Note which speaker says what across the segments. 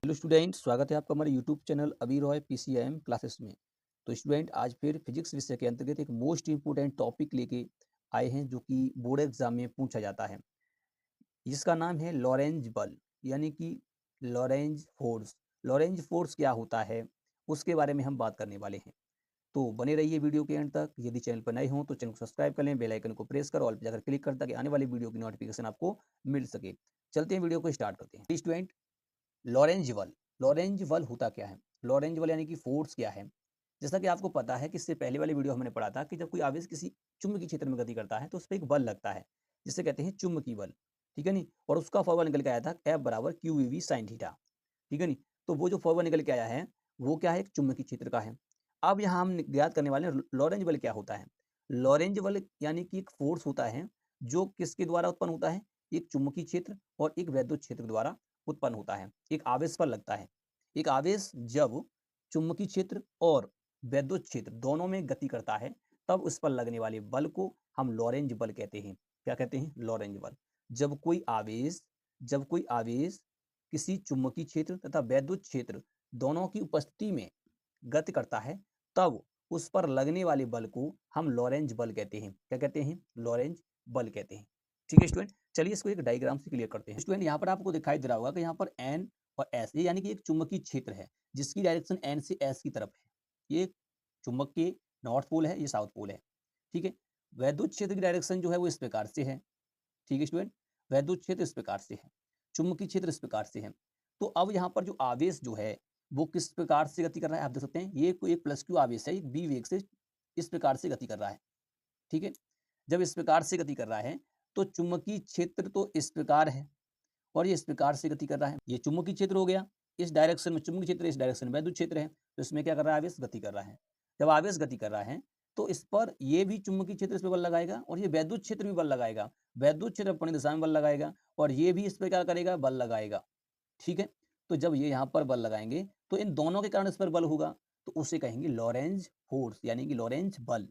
Speaker 1: Hello student, स्वागत है आपका हमारे यूट्यूब चैनल अभी रॉय पीसीआईएम क्लासेस में। तो स्टूडेंट, आज फिर फिजिक्स विषय के अंतर्गत एक मोस्ट इंपोर्टेंट टॉपिक लेके आए हैं जो कि बोर्ड एग्जाम में पूछा जाता है, जिसका नाम है लॉरेंज बल, यानी कि लॉरेंज फोर्स। लॉरेंज फोर्स क्या होता है उसके बारे में हम बात करने वाले हैं। तो बने रहिए वीडियो के एंड तक। यदि चैनल पर नए हों तो चैनल को सब्सक्राइब कर लें, बेल आइकन को प्रेस कर ऑल पे जाकर क्लिक कर ताकि आने वाली वीडियो की नोटिफिकेशन आपको मिल सके। चलते हैं, वीडियो को स्टार्ट करते हैं। स्टूडेंट, लॉरेंज बल। लॉरेंज बल होता क्या है? लॉरेंज बल यानी कि फोर्स क्या है? जैसा कि आपको पता है कि इससे पहले वाले वीडियो हमने पढ़ा था कि जब कोई आवेश किसी चुंबकीय क्षेत्र में गति करता है तो उस पर एक बल लगता है, जिसे कहते हैं चुंबकीय बल। ठीक है नी? और उसका फॉर्मूला निकल के आया था F बराबर QEV sin थीटा। ठीक है नी? तो वो जो फॉर्मूला निकल के आया है वो क्या है? एक चुंबकीय क्षेत्र का है। अब यहाँ हम ज्ञात करने वाले हैं लॉरेंज बल क्या होता है। लॉरेंज बल यानी कि एक फोर्स होता है जो किसके द्वारा उत्पन्न होता है? एक चुंबकीय क्षेत्र और एक वैद्युत क्षेत्र द्वारा उत्पन्न होता है, एक आवेश पर लगता है। एक आवेश जब चुंबकीय क्षेत्र और वैद्युत क्षेत्र दोनों में गति करता है तब उस पर लगने वाले बल को हम लॉरेंज बल कहते हैं। क्या कहते हैं? लॉरेंज बल। जब कोई आवेश किसी चुंबकीय क्षेत्र तथा वैद्युत क्षेत्र दोनों की उपस्थिति में गति करता है तब उस पर लगने वाले बल को हम लॉरेंज बल कहते हैं। क्या कहते हैं? लॉरेंज बल कहते हैं। ठीक है स्टूडेंट, चलिए इसको एक डायग्राम से क्लियर करते हैं। स्टूडेंट, यहाँ पर आपको दिखाई दे रहा होगा कि यहाँ पर एन और एस, ये यानी कि एक चुंबकीय क्षेत्र है जिसकी डायरेक्शन एन से एस की तरफ है। ये चुंबक के नॉर्थ पोल है, ये साउथ पोल है। ठीक है। वैद्युत क्षेत्र की डायरेक्शन जो है वो इस प्रकार से है। ठीक है स्टूडेंट, वैद्युत क्षेत्र इस प्रकार से है, चुंबकीय क्षेत्र इस प्रकार से है। तो अब यहाँ पर जो आवेश जो है वो किस प्रकार से गति कर रहा है आप देख सकते हैं। ये कोई एक प्लस क्यू आवेश है, एक बी वेग से इस प्रकार से गति कर रहा है। ठीक है। जब इस प्रकार से गति कर रहा है तो चुंबकीय क्षेत्र तो इस प्रकार है और ये इस प्रकार से गति कर रहा है। ये चुंबकीय क्षेत्र हो गया, इस डायरेक्शन में चुंबकीय क्षेत्र, इस डायरेक्शन में वैद्युत क्षेत्र है। तो इसमें क्या कर रहा है? आवेश गति कर रहा है। जब आवेश गति कर रहा है तो इस पर ये भी चुंबकीय क्षेत्र इस पर बल लगाएगा और ये वैद्युत क्षेत्र भी बल लगाएगा। वैद्युत क्षेत्र अपनी दिशा में बल लगाएगा और ये भी इस पर क्या करेगा? बल लगाएगा। ठीक है। तो जब ये यहाँ पर बल लगाएंगे तो इन दोनों के कारण इस पर बल होगा, तो उसे कहेंगे लॉरेंज फोर्स, यानी कि लॉरेंज बल।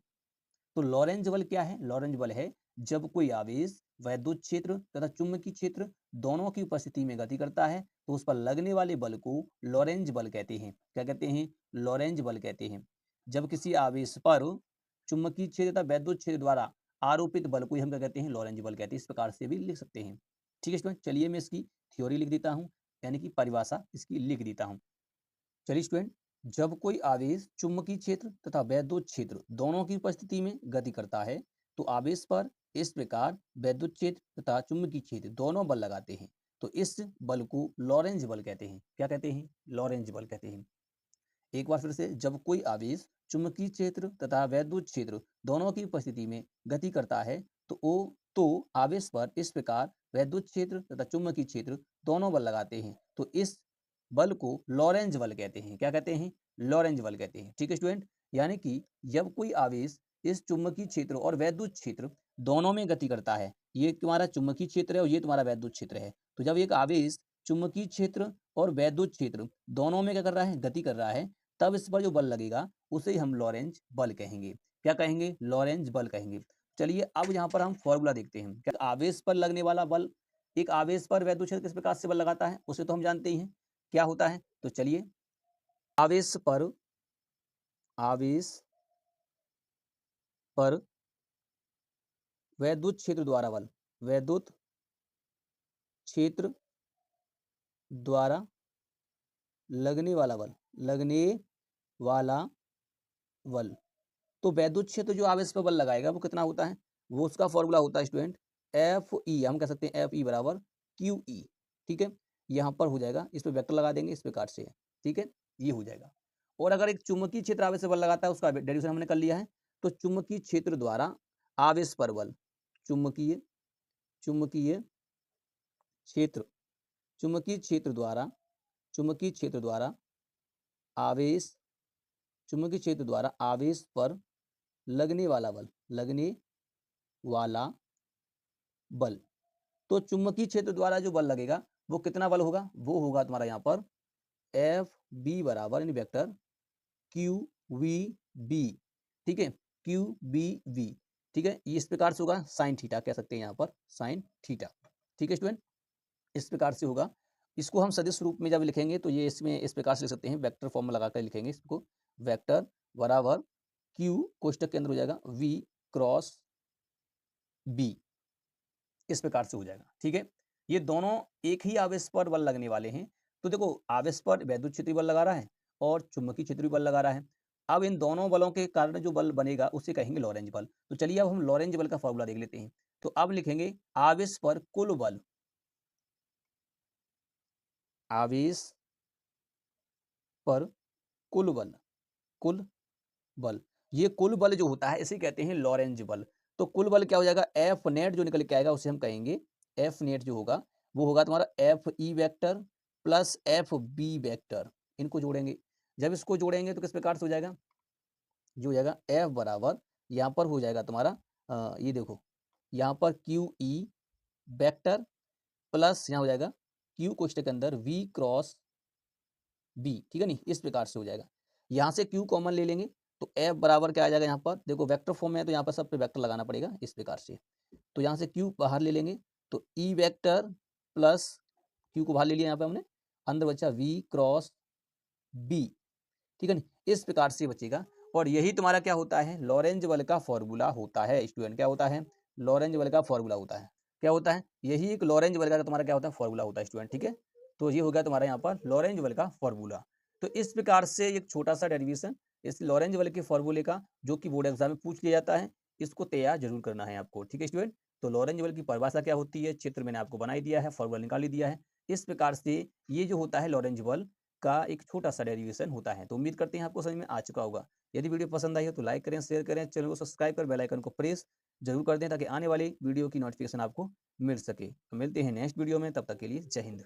Speaker 1: तो लॉरेंज बल क्या है? लॉरेंज बल है जब कोई आवेश वैद्युत क्षेत्र तथा चुंबकीय क्षेत्र दोनों की उपस्थिति में गति करता है तो उस पर लगने वाले बल को लॉरेंज बल कहते हैं। क्या कहते हैं? लॉरेंज बल कहते हैं। जब किसी आवेश पर चुंबकीय क्षेत्र तथा वैद्युत क्षेत्र द्वारा आरोपित बल को ही हम क्या कहते हैं? लॉरेंज बल कहते हैं। इस प्रकार से भी लिख सकते हैं। ठीक है स्टूडेंट, चलिए मैं इसकी थ्योरी लिख देता हूँ, यानी कि परिभाषा इसकी लिख देता हूँ। चलिए स्टूडेंट, जब कोई आवेश चुंबकीय क्षेत्र तथा वैद्युत क्षेत्र दोनों की उपस्थिति में गति करता है तो आवेश पर इस प्रकार वैद्युत क्षेत्र तथा चुंबकीय क्षेत्र दोनों बल लगाते हैं तो इस बल को लॉरेंज बल कहते हैं। क्या कहते हैं? लॉरेंज बल कहते हैं। एक बार फिर से, जब कोई आवेश चुंबकीय क्षेत्र तथा वैद्युत क्षेत्र दोनों की उपस्थिति में गति करता है तो आवेश पर इस प्रकार वैद्युत क्षेत्र तथा चुंबकीय क्षेत्र दोनों बल लगाते हैं तो इस बल को लॉरेंज बल कहते हैं। क्या कहते हैं? लॉरेंज बल कहते हैं। ठीक है स्टूडेंट, यानी कि जब कोई आवेश इस चुंबकीय क्षेत्र और वैद्युत क्षेत्र दोनों में गति करता है, ये तुम्हारा चुंबकीय क्षेत्र है और ये तुम्हारा वैद्युत क्षेत्र है, तो जब एक आवेश चुंबकीय क्षेत्र और वैद्युत क्षेत्र दोनों में क्या कर रहा है? गति कर रहा है, तब इस पर जो बल लगेगा उसे हम लॉरेंज बल कहेंगे। क्या कहेंगे? लॉरेंज बल कहेंगे। चलिए अब यहाँ पर हम फॉर्मूला देखते हैं। क्या आवेश पर लगने वाला बल, एक आवेश पर वैद्युत क्षेत्र किस प्रकार से बल लगाता है उसे तो हम जानते ही हैं क्या होता है। तो चलिए, आवेश पर वैद्युत क्षेत्र द्वारा बल, वैद्युत क्षेत्र द्वारा लगने वाला बल, लगने वाला बल। तो वैद्युत क्षेत्र जो आवेश पर बल लगाएगा वो कितना होता है? वो उसका फॉर्मूला होता है स्टूडेंट एफ ई, हम कह सकते हैं एफ ई बराबर क्यू ई। ठीक है, यहाँ पर हो जाएगा, इस पर वेक्टर लगा देंगे इस प्रकार से। ठीक है, ये हो जाएगा। और अगर एक चुंबकीय क्षेत्र आवेश से बल लगाता है उसका डेरिवेशन हमने कर लिया है। तो चुंबकीय क्षेत्र द्वारा आवेश पर बल, चुंबकीय चुंबकीय क्षेत्र चुंबकीय क्षेत्र द्वारा चुंबकीय क्षेत्र द्वारा आवेश चुंबकीय क्षेत्र द्वारा आवेश पर लगने वाला बल, लगने वाला बल। तो चुंबकीय क्षेत्र द्वारा जो बल लगेगा वो कितना बल होगा? वो होगा तुम्हारा यहाँ पर एफ बी बराबर यानी वेक्टर क्यू वी बी। ठीक है, क्यू बी वी। ठीक है, ये इस प्रकार से होगा, साइन थीटा कह सकते हैं यहाँ पर, साइन थीटा। ठीक है स्टूडेंट, इस प्रकार से होगा। इसको हम सदिश रूप में जब लिखेंगे तो ये इसमें इस प्रकार से लिख सकते हैं, वेक्टर फॉर्म में लगाकर लिखेंगे इसको, वेक्टर बराबर क्यू कोष्टक के अंदर हो जाएगा वी क्रॉस बी, इस प्रकार से हो जाएगा। ठीक है, ये दोनों एक ही आवेश पर बल लगने वाले हैं। तो देखो आवेश पर वैद्युत क्षेत्रीय बल लगा रहा है और चुंबकीय क्षेत्रीय बल लगा रहा है। अब इन दोनों बलों के कारण जो बल बनेगा उसे कहेंगे लॉरेंज बल। तो चलिए अब हम लॉरेंज बल का फॉर्मूला देख लेते हैं। तो अब लिखेंगे आवेश पर कुल बल, आवेश पर कुल बल, कुल बल, ये कुल बल जो होता है इसे कहते हैं लॉरेंज बल। तो कुल बल क्या हो जाएगा, एफ नेट जो निकल के आएगा उसे हम कहेंगे, एफ नेट जो होगा वो होगा तुम्हारा F E vector plus F B vector, इनको जोड़ेंगे। जब इसको जोड़ेंगे तो किस प्रकार से हो जाएगा, जो हो जाएगा एफ बराबर यहाँ पर हो जाएगा तुम्हारा ये देखो यहाँ पर क्यू ई वेक्टर प्लस यहाँ हो जाएगा क्यू कोष्टक के अंदर वी क्रॉस बी, ठीक है नहीं, इस प्रकार से हो जाएगा। यहाँ से क्यू कॉमन ले लेंगे तो एफ बराबर क्या आ जाएगा, यहाँ पर देखो वेक्टर फॉर्म में है तो यहाँ पर सब पे वेक्टर लगाना पड़ेगा इस प्रकार से। तो यहाँ से क्यू बाहर ले लेंगे तो ई वेक्टर प्लस क्यू को बाहर ले लिया यहाँ पे हमने, अंदर बचा वी क्रॉस बी, ठीक है नहीं, इस प्रकार से बचेगा। और यही तुम्हारा क्या होता है, लॉरेंज बल का फॉर्मूला होता है स्टूडेंट। क्या होता है, लॉरेंज बल का फॉर्मूला होता है। क्या होता है, यही एक लॉरेंज बल का तुम्हारा क्या होता है, फॉर्मूला होता है स्टूडेंट। ठीक है, तो ये हो गया तुम्हारा यहाँ पर लॉरेंज बल का फॉर्मूला। तो इस प्रकार से एक छोटा सा डेरिवेशन इस लॉरेंज बल के फॉर्मूले का, जो कि बोर्ड एग्जाम में पूछ लिया जाता है, इसको तैयार जरूर करना है आपको। ठीक है स्टूडेंट, तो लॉरेंज बल की परिभाषा क्या होती है, क्षेत्र मैंने आपको बनाई दिया है, फॉर्मूला निकाल ही दिया है। इस प्रकार से ये जो होता है लॉरेंज बल का एक छोटा सा डेरिवेशन होता है। तो उम्मीद करते हैं आपको समझ में आ चुका होगा। यदि वीडियो पसंद आई हो तो लाइक करें, शेयर करें, चैनल को सब्सक्राइब कर बेल आइकन को प्रेस जरूर कर दें ताकि आने वाली वीडियो की नोटिफिकेशन आपको मिल सके। तो मिलते हैं नेक्स्ट वीडियो में, तब तक के लिए जय हिंद।